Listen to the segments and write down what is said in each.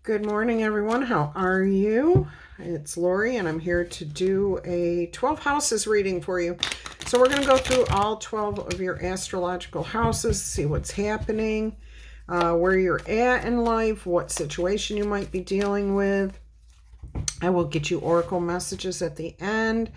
Good morning, everyone. How are you? It's Laurie, and I'm here to do a 12 houses reading for you. So we're going to go through all 12 of your astrological houses, see what's happening, where you're at in life, what situation you might be dealing with. I will get you oracle messages at the end.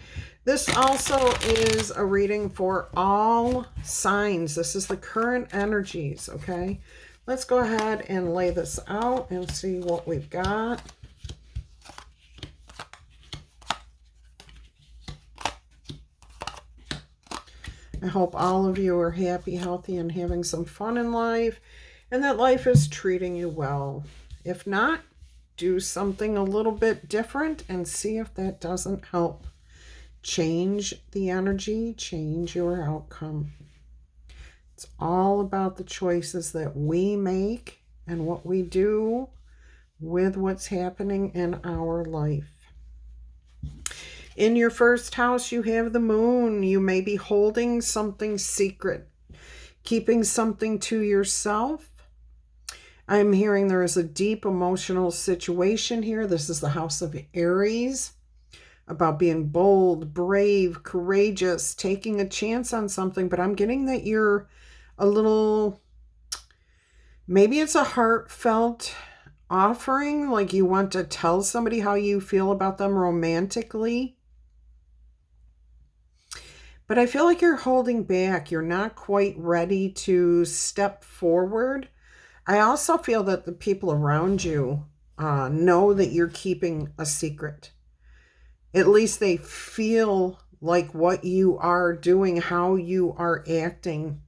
This also is a reading for all signs. This is the current energies, okay? Let's go ahead and lay this out and see what we've got. I hope all of you are happy, healthy, and having some fun in life, and that life is treating you well. If not, do something a little bit different and see if that doesn't help change the energy, change your outcome. It's all about the choices that we make and what we do with what's happening in our life. In your first house, you have the moon. You may be holding something secret, keeping something to yourself. I'm hearing there is a deep emotional situation here. This is the house of Aries, about being bold, brave, courageous, taking a chance on something. But I'm getting that you're a little, maybe it's a heartfelt offering, like you want to tell somebody how you feel about them romantically. But I feel like you're holding back. You're not quite ready to step forward. I also feel that the people around you know that you're keeping a secret. At least they feel like what you are doing, how you are acting,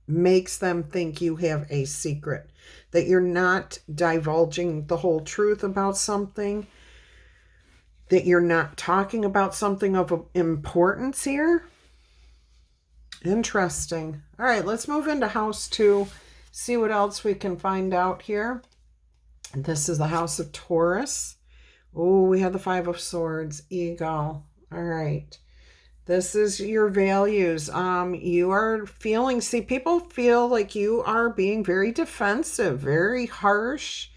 makes them think you have a secret, that you're not divulging the whole truth about something, that you're not talking about something of importance here. Interesting. All right, let's move into house 2, see what else we can find out here. This is the house of Taurus. Oh, we have the 5 of Swords, ego. All right. This is your values. You are feeling, see, people feel like you are being very defensive, very harsh,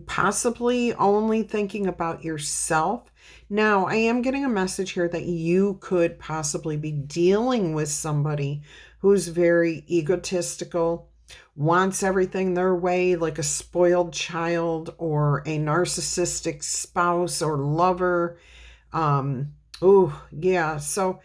possibly only thinking about yourself. Now, I am getting a message here that you could possibly be dealing with somebody who's very egotistical, wants everything their way, like a spoiled child or a narcissistic spouse or lover. Oh, yeah. So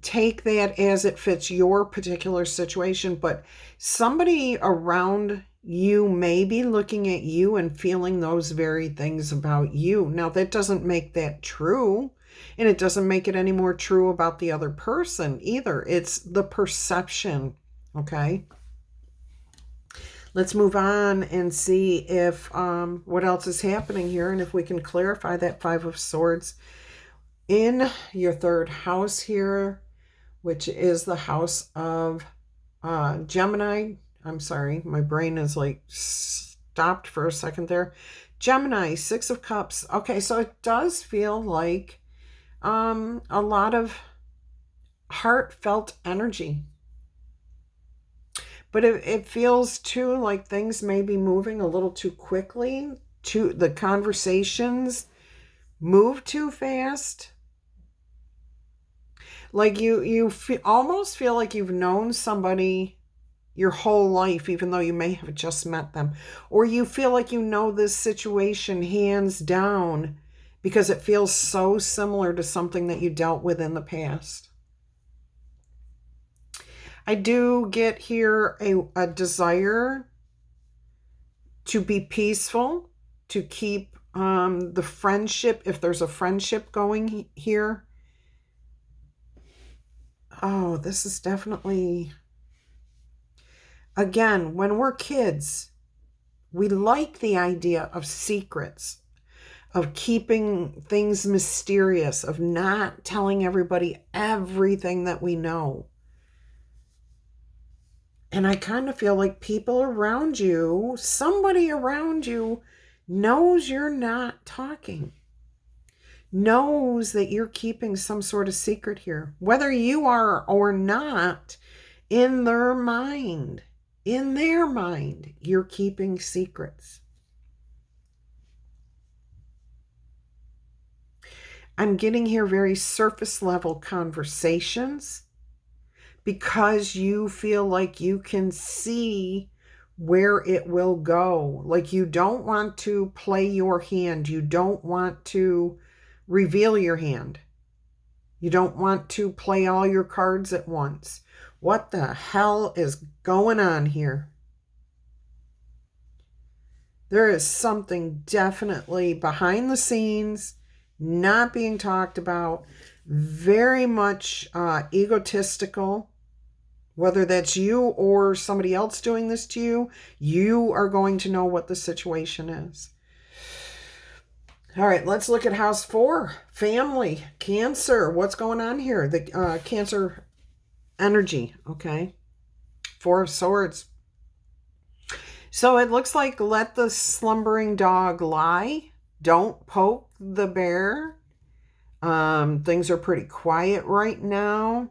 take that as it fits your particular situation, but somebody around you may be looking at you and feeling those very things about you. Now, that doesn't make that true, and it doesn't make it any more true about the other person either. It's the perception, okay? Let's move on and see if what else is happening here, and if we can clarify that 5 of Swords. In your third house here, which is the house of Gemini. I'm sorry, my brain is like stopped for a second there. Gemini, 6 of Cups. Okay, so it does feel like a lot of heartfelt energy. But it feels too like things may be moving a little too quickly. The conversations move too fast. Like you almost feel like you've known somebody your whole life, even though you may have just met them. Or you feel like you know this situation hands down because it feels so similar to something that you dealt with in the past. I do get here a desire to be peaceful, to keep the friendship, if there's a friendship going here. Oh, this is definitely, again, when we're kids, we like the idea of secrets, of keeping things mysterious, of not telling everybody everything that we know. And I kind of feel like people around you, somebody around you knows you're not talking, knows that you're keeping some sort of secret here, whether you are or not. In their mind, you're keeping secrets. I'm getting here very surface level conversations because you feel like you can see where it will go. Like you don't want to play your hand. You don't want to reveal your hand. You don't want to play all your cards at once. What the hell is going on here? There is something definitely behind the scenes, not being talked about, very much egotistical. Whether that's you or somebody else doing this to you, you are going to know what the situation is. All right, let's look at house 4, family, Cancer. What's going on here? The Cancer energy, okay? 4 of Swords. So it looks like let the slumbering dog lie. Don't poke the bear. Things are pretty quiet right now.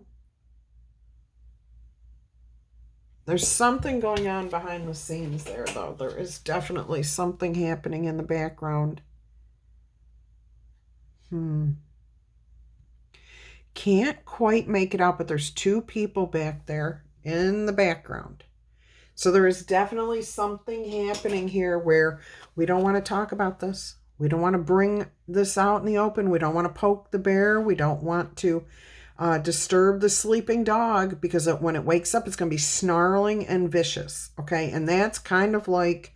There's something going on behind the scenes there, though. There is definitely something happening in the background. Can't quite make it out, but there's 2 people back there in the background. So there is definitely something happening here where we don't want to talk about this. We don't want to bring this out in the open. We don't want to poke the bear. We don't want to disturb the sleeping dog, because when it wakes up, it's going to be snarling and vicious. Okay. And that's kind of like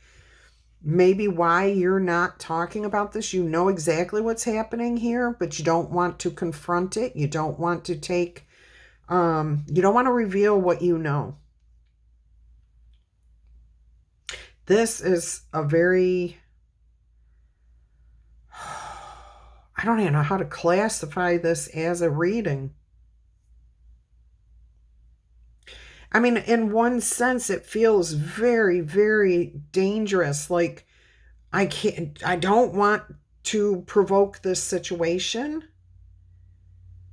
maybe why you're not talking about this. You know exactly what's happening here, but you don't want to confront it. You don't want to take, you don't want to reveal what you know. This is a very, I don't even know how to classify this as a reading. I mean, in one sense, it feels very, very dangerous. Like, I don't want to provoke this situation.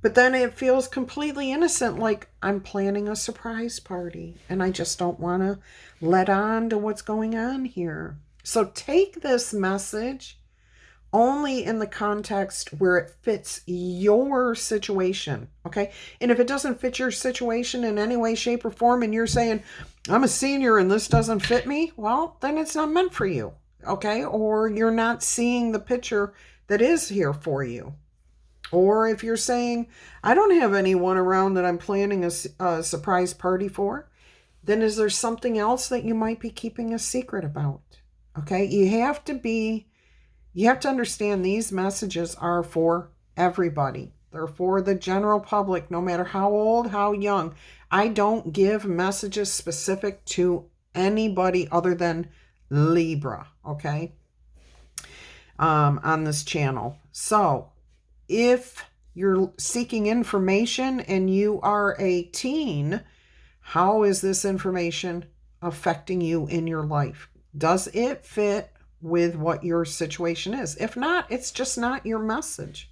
But then it feels completely innocent, like I'm planning a surprise party and I just don't want to let on to what's going on here. So take this message only in the context where it fits your situation, okay? And if it doesn't fit your situation in any way, shape, or form, and you're saying, I'm a senior and this doesn't fit me, well, then it's not meant for you, okay? Or you're not seeing the picture that is here for you. Or if you're saying, I don't have anyone around that I'm planning a surprise party for, then is there something else that you might be keeping a secret about? Okay, you have to understand these messages are for everybody. They're for the general public, no matter how old, how young. I don't give messages specific to anybody other than Libra, okay, on this channel. So if you're seeking information and you are a teen, how is this information affecting you in your life? Does it fit with what your situation is? If not, it's just not your message.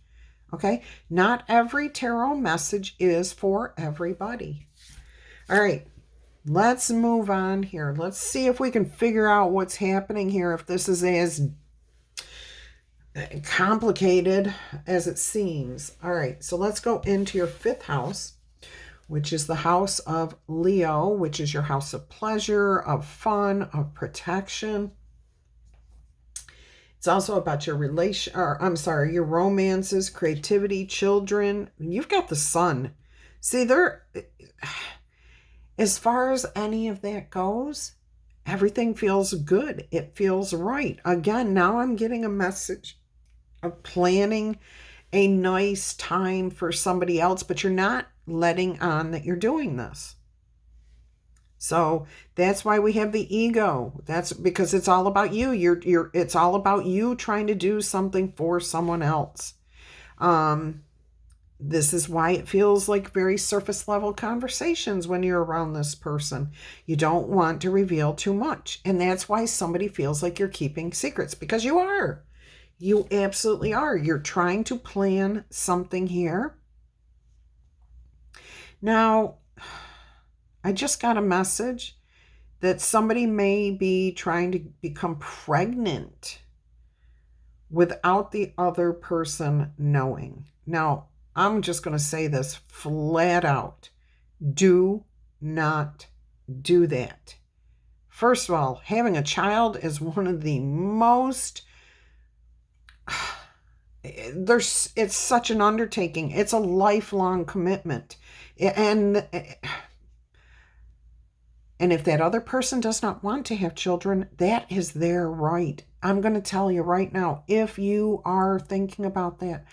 Okay? Not every tarot message is for everybody. All right. Let's move on here. Let's see if we can figure out what's happening here, if this is as complicated as it seems. All right, so let's go into your 5th house, which is the house of Leo, which is your house of pleasure, of fun, of protection. It's also about your your romances, creativity, children. You've got the sun. See, as far as any of that goes, everything feels good. It feels right. Again, now I'm getting a message of planning a nice time for somebody else, but you're not letting on that you're doing this. So that's why we have the ego. That's because it's all about you. It's all about you trying to do something for someone else. This is why it feels like very surface level conversations when you're around this person. You don't want to reveal too much. And that's why somebody feels like you're keeping secrets, because you are. You absolutely are. You're trying to plan something here. Now, I just got a message that somebody may be trying to become pregnant without the other person knowing. Now, I'm just going to say this flat out. Do not do that. First of all, having a child is one of the most, it's such an undertaking. It's a lifelong commitment. And if that other person does not want to have children, that is their right. I'm going to tell you right now, if you are thinking about that,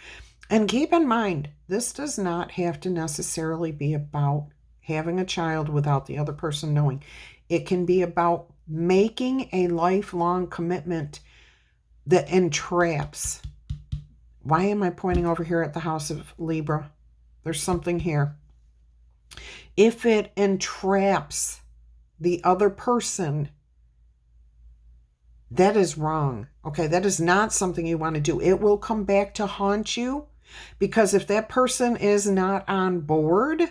and keep in mind, this does not have to necessarily be about having a child without the other person knowing. It can be about making a lifelong commitment that entraps. Why am I pointing over here at the house of Libra? There's something here. If it entraps the other person, that is wrong. Okay, that is not something you want to do. It will come back to haunt you, because if that person is not on board,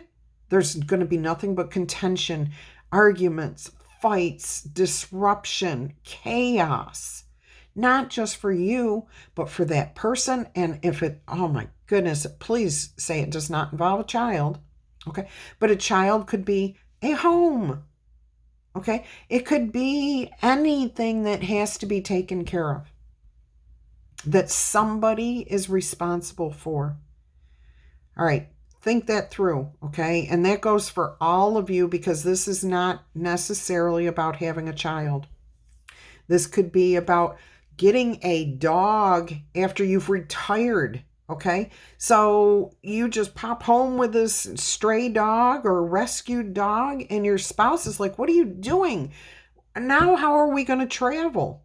there's going to be nothing but contention, arguments, fights, disruption, chaos. Not just for you, but for that person. And if it, oh my goodness, please say it does not involve a child. Okay, but a child could be a home. Okay, it could be anything that has to be taken care of, that somebody is responsible for. All right, think that through, okay? And that goes for all of you, because this is not necessarily about having a child. This could be about getting a dog after you've retired, okay? So you just pop home with this stray dog or rescued dog, and your spouse is like, what are you doing? Now how are we going to travel?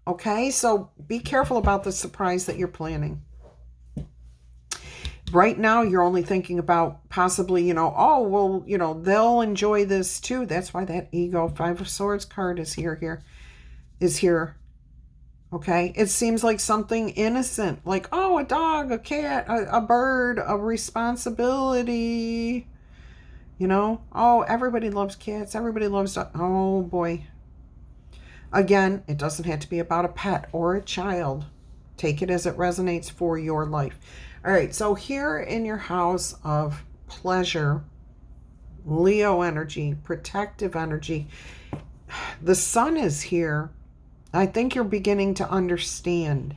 Okay, so be careful about the surprise that you're planning. Right now, you're only thinking about possibly, oh, well, they'll enjoy this too. That's why that ego 5 of Swords card is here. Okay, it seems like something innocent, like, oh, a dog, a cat, a bird, a responsibility. Oh, everybody loves cats. Everybody loves dogs. Oh, boy. Again, it doesn't have to be about a pet or a child. Take it as it resonates for your life. All right, so here in your house of pleasure, Leo energy, protective energy, the sun is here. I think you're beginning to understand.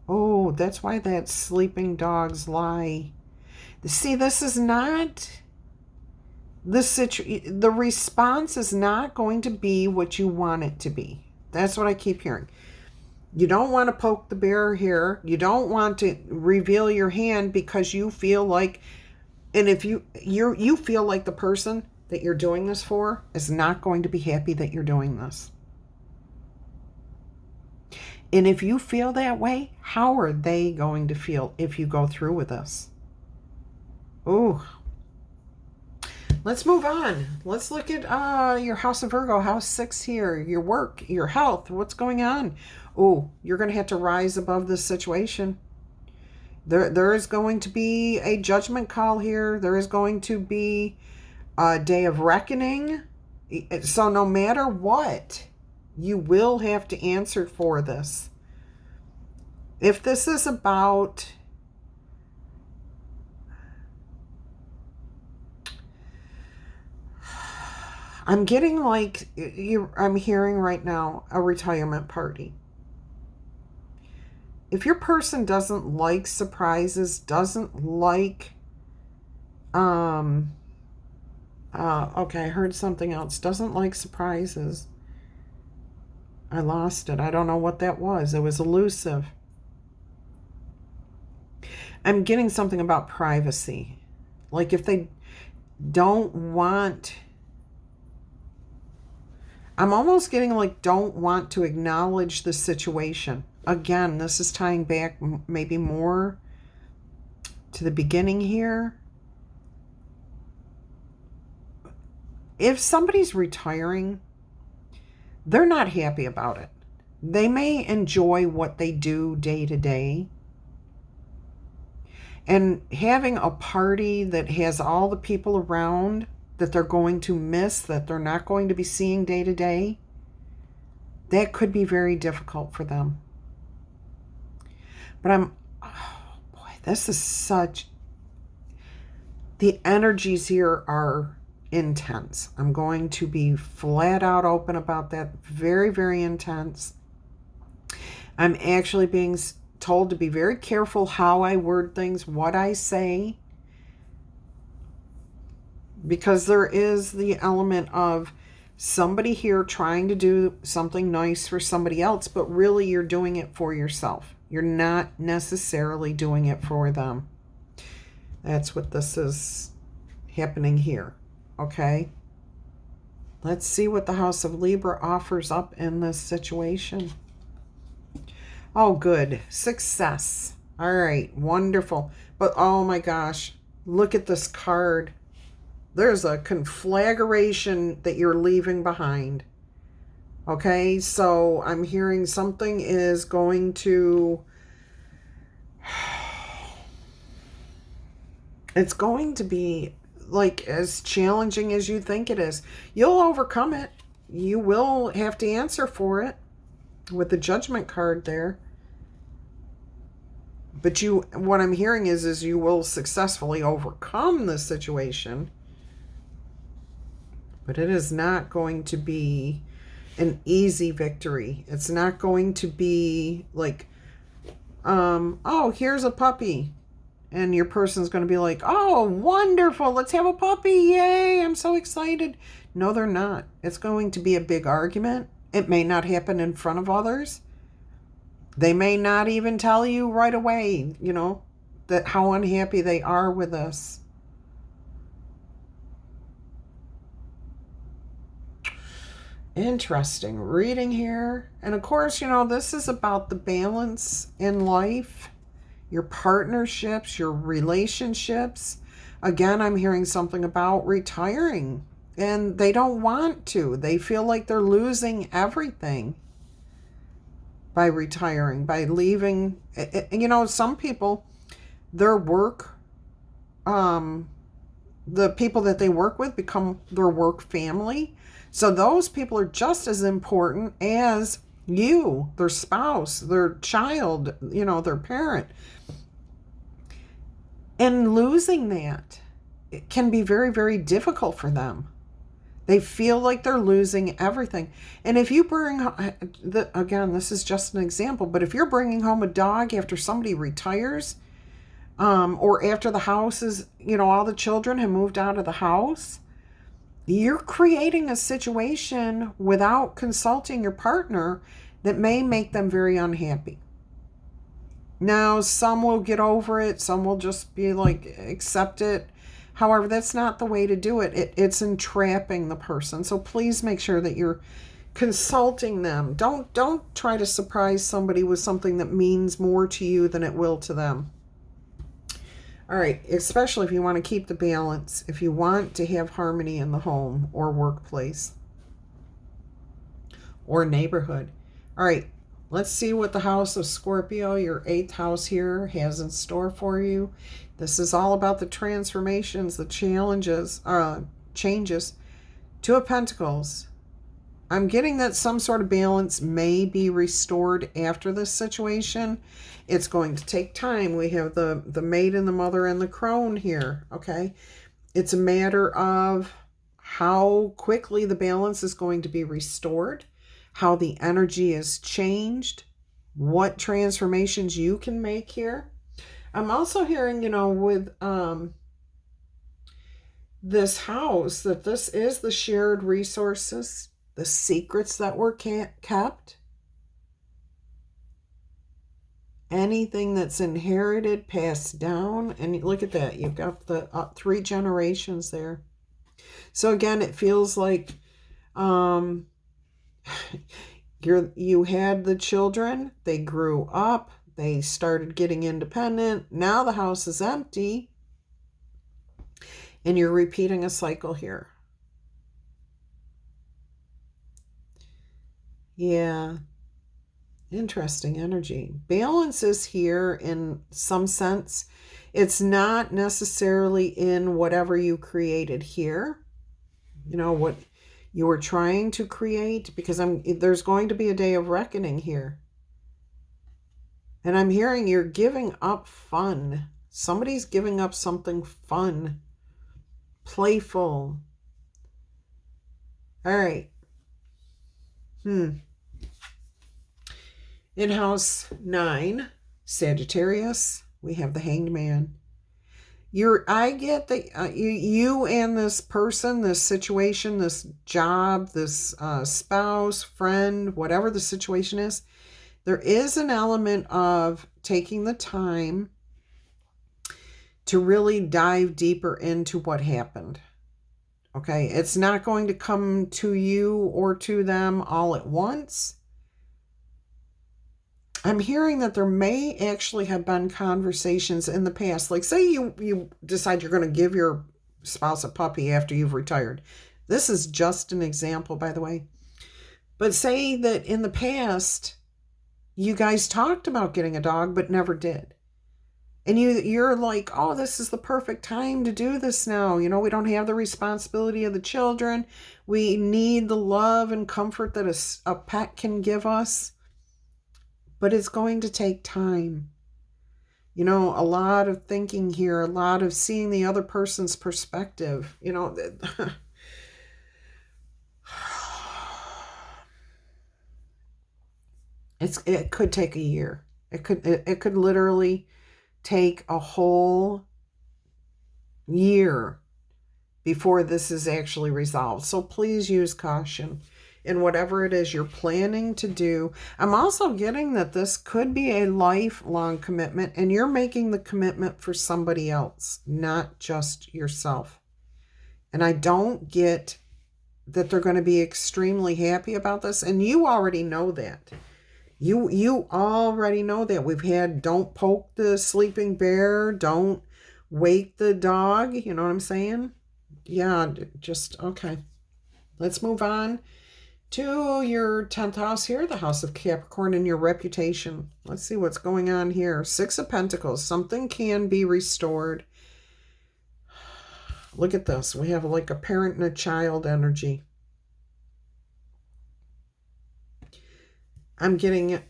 Oh, that's why that sleeping dogs lie. See, this is not the response is not going to be what you want it to be. That's what I keep hearing. You don't want to poke the bear here. You don't want to reveal your hand, because you feel like, and if you feel like the person that you're doing this for is not going to be happy that you're doing this. And if you feel that way, how are they going to feel if you go through with this? Ooh. Let's move on. Let's look at your house of Virgo, house 6 here, your work, your health, what's going on. Oh, you're going to have to rise above this situation. There is going to be a judgment call here. There is going to be a day of reckoning. So no matter what, you will have to answer for this. If this is about I'm getting like I'm hearing right now a retirement party. If your person doesn't like surprises, doesn't like okay, I heard something else. Doesn't like surprises. I lost it. I don't know what that was. It was elusive. I'm getting something about privacy. Like if they don't want, I'm almost getting like don't want to acknowledge the situation. Again, this is tying back maybe more to the beginning here. If somebody's retiring, they're not happy about it. They may enjoy what they do day to day. And having a party that has all the people around that they're going to miss, that they're not going to be seeing day to day, that could be very difficult for them. But oh boy, this is the energies here are intense. I'm going to be flat out open about that. Very, very intense. I'm actually being told to be very careful how I word things, what I say, because there is the element of somebody here trying to do something nice for somebody else, but really you're doing it for yourself. You're not necessarily doing it for them. That's what this is happening here. Okay? Let's see what the House of Libra offers up in this situation. Oh, good. Success. All right. Wonderful. But oh my gosh, look at this card. There's a conflagration that you're leaving behind. Okay, so I'm hearing something is going to... It's going to be like as challenging as you think it is. You'll overcome it. You will have to answer for it with the Judgment card there. But what I'm hearing is you will successfully overcome this situation. But it is not going to be an easy victory. It's not going to be like, oh, here's a puppy. And your person's going to be like, oh, wonderful. Let's have a puppy. Yay. I'm so excited. No, they're not. It's going to be a big argument. It may not happen in front of others. They may not even tell you right away, that how unhappy they are with this. Interesting reading here. And of course, this is about the balance in life, your partnerships, your relationships. Again, I'm hearing something about retiring, and they don't want to. They feel like they're losing everything by retiring, by leaving. Some people, their work, the people that they work with become their work family. So those people are just as important as you, their spouse, their child, their parent. And losing that, it can be very, very difficult for them. They feel like they're losing everything. And if you bring, again, this is just an example, but if you're bringing home a dog after somebody retires, or after the house is, all the children have moved out of the house, you're creating a situation without consulting your partner that may make them very unhappy. Now, some will get over it. Some will just be like, accept it. However, that's not the way to do it. It's entrapping the person. So please make sure that you're consulting them. Don't try to surprise somebody with something that means more to you than it will to them. All right, especially if you want to keep the balance, if you want to have harmony in the home or workplace or neighborhood. All right, let's see what the House of Scorpio, your 8th house here, has in store for you. This is all about the transformations, the challenges, changes. 2 of Pentacles. I'm getting that some sort of balance may be restored after this situation. It's going to take time. We have the Maiden, the Mother, and the Crone here, okay? It's a matter of how quickly the balance is going to be restored, how the energy is changed, what transformations you can make here. I'm also hearing, with this house, that this is the shared resources, the secrets that were kept, anything that's inherited, passed down. And look at that. You've got the 3 generations there. So again, it feels like you had the children, they grew up, they started getting independent. Now the house is empty, and you're repeating a cycle here. Yeah. Interesting energy. Balance is here in some sense. It's not necessarily in whatever you created here. What you were trying to create, because there's going to be a day of reckoning here. And I'm hearing you're giving up fun. Somebody's giving up something fun, playful. All right. In house 9, Sagittarius, we have the Hanged Man. I get that you and this person, this situation, this job, this spouse, friend, whatever the situation is, there is an element of taking the time to really dive deeper into what happened. Okay, it's not going to come to you or to them all at once. I'm hearing that there may actually have been conversations in the past. Like, say you decide you're going to give your spouse a puppy after you've retired. This is just an example, by the way. But say that in the past, you guys talked about getting a dog, but never did. And you're like, oh, this is the perfect time to do this now. You know, we don't have the responsibility of the children. We need the love and comfort that a pet can give us. But it's going to take time. You know, a lot of thinking here, a lot of seeing the other person's perspective. You know, it could take a year. It could literally take a whole year before this is actually resolved. So please use caution in whatever it is you're planning to do. I'm also getting that this could be a lifelong commitment, and you're making the commitment for somebody else, not just yourself. And I don't get that they're going to be extremely happy about this, and you already know that. You already know that. We've had don't poke the sleeping bear, don't wake the dog, you know what I'm saying? Yeah, just, okay. Let's move on to your 10th house here, the house of Capricorn, and your reputation. Let's see what's going on here. 6 of Pentacles. Something can be restored. Look at this. We have like a parent and a child energy. I'm getting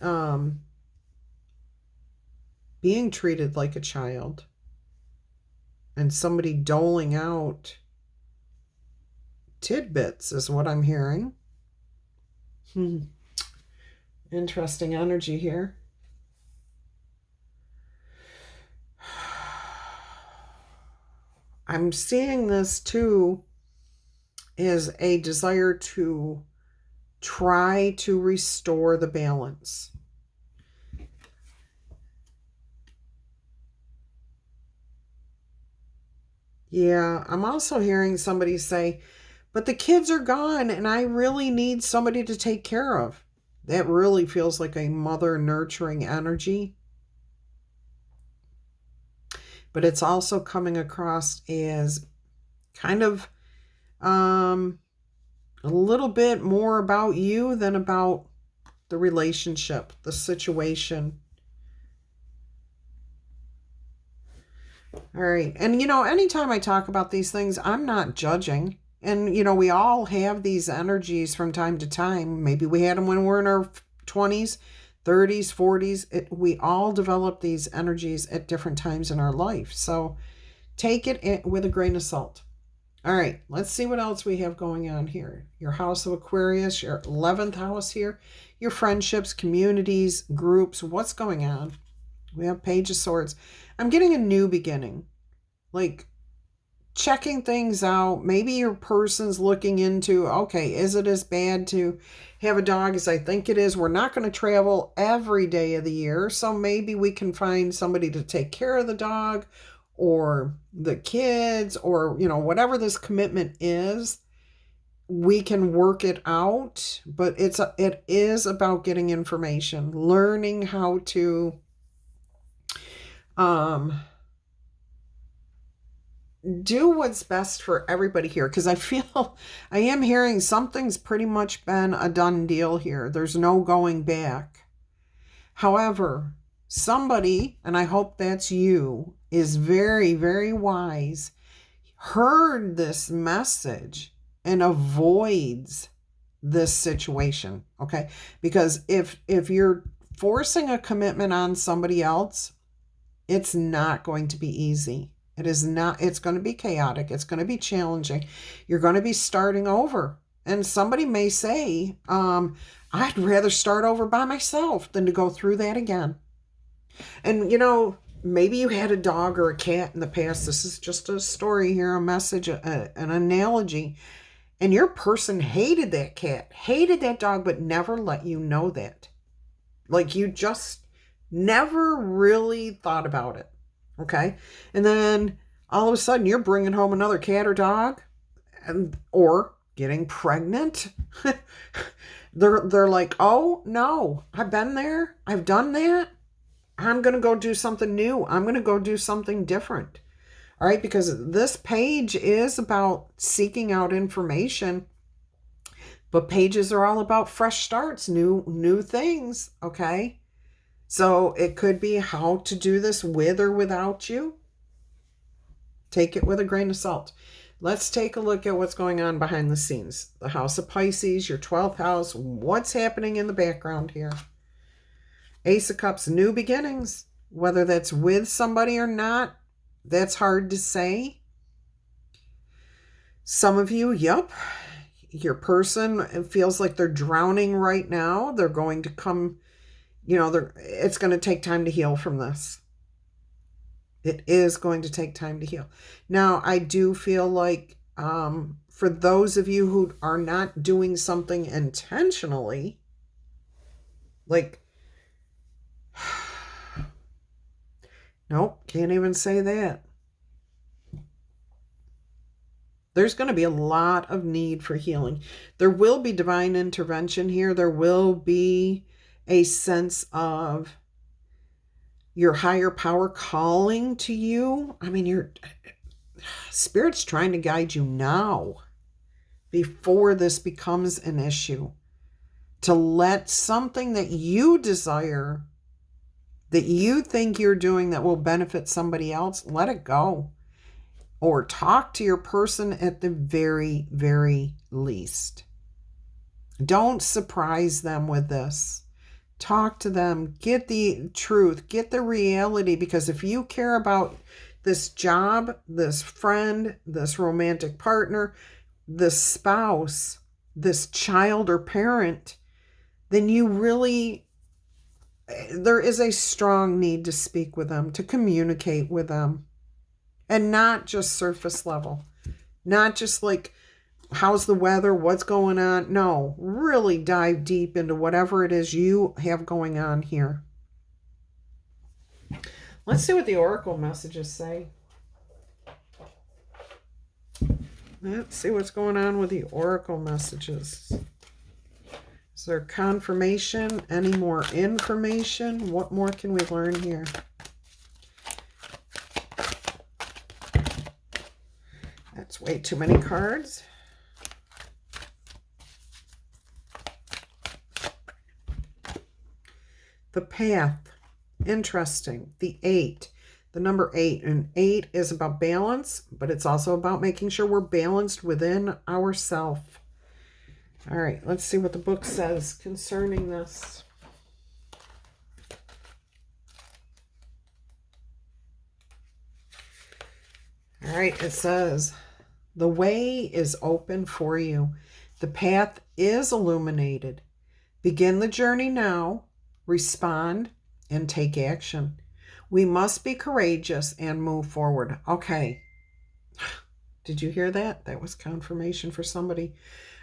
being treated like a child and somebody doling out tidbits is what I'm hearing. Interesting energy here. I'm seeing this too as a desire to try to restore the balance. Yeah, I'm also hearing somebody say, but the kids are gone and I really need somebody to take care of. That really feels like a mother nurturing energy. But it's also coming across as kind of a little bit more about you than about the relationship, the situation. All right. And, you know, anytime I talk about these things, I'm not judging. And, you know, we all have these energies from time to time. Maybe we had them when we're in our 20s, 30s, 40s. We all develop these energies at different times in our life. So take it with a grain of salt. All right, let's see what else we have going on here. Your house of Aquarius, your 11th house here, your friendships, communities, groups. What's going on? We have Page of Swords. I'm getting a new beginning, like checking things out. Maybe your person's looking into, okay, is it as bad to have a dog as I think it is? We're not going to travel every day of the year, so maybe we can find somebody to take care of the dog or the kids, or, you know, whatever this commitment is, we can work it out. But it is about getting information, learning how to do what's best for everybody here, because I am hearing something's pretty much been a done deal here. There's no going back. However, somebody, and I hope that's you, is very, very wise, heard this message and avoids this situation, okay? Because if you're forcing a commitment on somebody else, it's not going to be easy. It is not. It's going to be chaotic. It's going to be challenging. You're going to be starting over. And somebody may say, I'd rather start over by myself than to go through that again. And, maybe you had a dog or a cat in the past. This is just a story here, a message, an analogy. And your person hated that cat, hated that dog, but never let you know that. Like you just never really thought about it. Okay. And then all of a sudden you're bringing home another cat or dog or getting pregnant. They're like, oh no, I've been there. I've done that. I'm going to go do something new. I'm going to go do something different. All right. Because this page is about seeking out information, but pages are all about fresh starts, new things. Okay. So it could be how to do this with or without you. Take it with a grain of salt. Let's take a look at what's going on behind the scenes. The House of Pisces, your 12th house. What's happening in the background here? Ace of Cups, new beginnings. Whether that's with somebody or not, that's hard to say. Some of you, your person feels like they're drowning right now. They're going to come... it's going to take time to heal from this. It is going to take time to heal. Now, I do feel like for those of you who are not doing something intentionally, like, nope, can't even say that. There's going to be a lot of need for healing. There will be divine intervention here. There will be a sense of your higher power calling to you. I mean, your Spirit's trying to guide you now before this becomes an issue, to let something that you desire, that you think you're doing that will benefit somebody else, let it go. Or talk to your person at the very, very least. Don't surprise them with this. Talk to them, get the truth, get the reality, because if you care about this job, this friend, this romantic partner, this spouse, this child or parent, then there is a strong need to speak with them, to communicate with them, and not just surface level, not just like, how's the weather? What's going on? No, really dive deep into whatever it is you have going on here. Let's see what the oracle messages say. Let's see what's going on with the oracle messages. Is there confirmation? Any more information? What more can we learn here? That's way too many cards. The path, interesting. The 8, the number 8. And 8 is about balance, but it's also about making sure we're balanced within ourselves. All right, let's see what the book says concerning this. All right, it says, the way is open for you. The path is illuminated. Begin the journey now. Respond and take action. We must be courageous and move forward. Okay. Did you hear that? That was confirmation for somebody.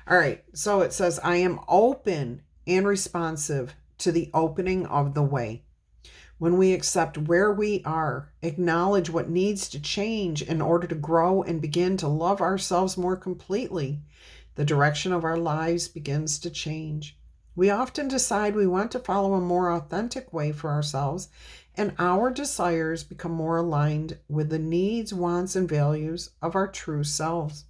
All right. So it says, I am open and responsive to the opening of the way. When we accept where we are, acknowledge what needs to change in order to grow and begin to love ourselves more completely, the direction of our lives begins to change. We often decide we want to follow a more authentic way for ourselves, and our desires become more aligned with the needs, wants, and values of our true selves.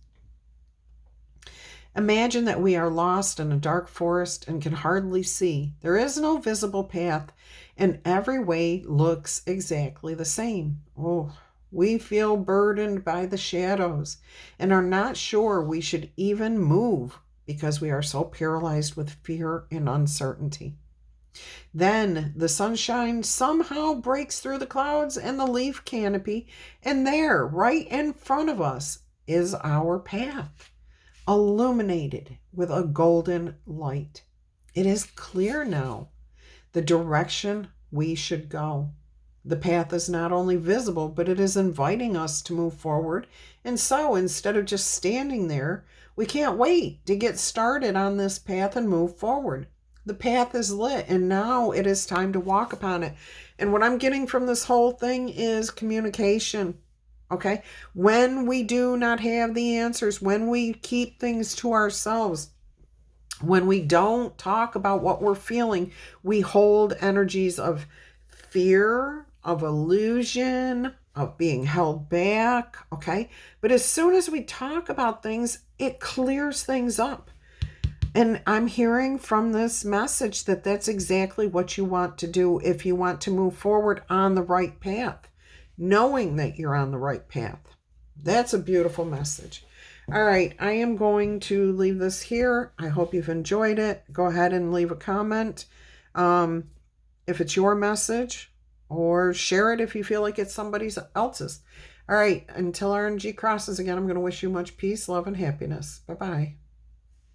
Imagine that we are lost in a dark forest and can hardly see. There is no visible path, and every way looks exactly the same. Oh, we feel burdened by the shadows and are not sure we should even move, because we are so paralyzed with fear and uncertainty. Then the sunshine somehow breaks through the clouds and the leaf canopy, and there, right in front of us, is our path, illuminated with a golden light. It is clear now, the direction we should go. The path is not only visible, but it is inviting us to move forward. And so instead of just standing there, we can't wait to get started on this path and move forward. The path is lit, and now it is time to walk upon it. And what I'm getting from this whole thing is communication. Okay? When we do not have the answers, when we keep things to ourselves, when we don't talk about what we're feeling, we hold energies of fear, of illusion, of being held back, okay? But as soon as we talk about things, it clears things up. And I'm hearing from this message that that's exactly what you want to do if you want to move forward on the right path, knowing that you're on the right path. That's a beautiful message. All right, I am going to leave this here. I hope you've enjoyed it. Go ahead and leave a comment if it's your message, or share it if you feel like it's somebody else's. All right, until RNG crosses again, I'm going to wish you much peace, love, and happiness. Bye-bye.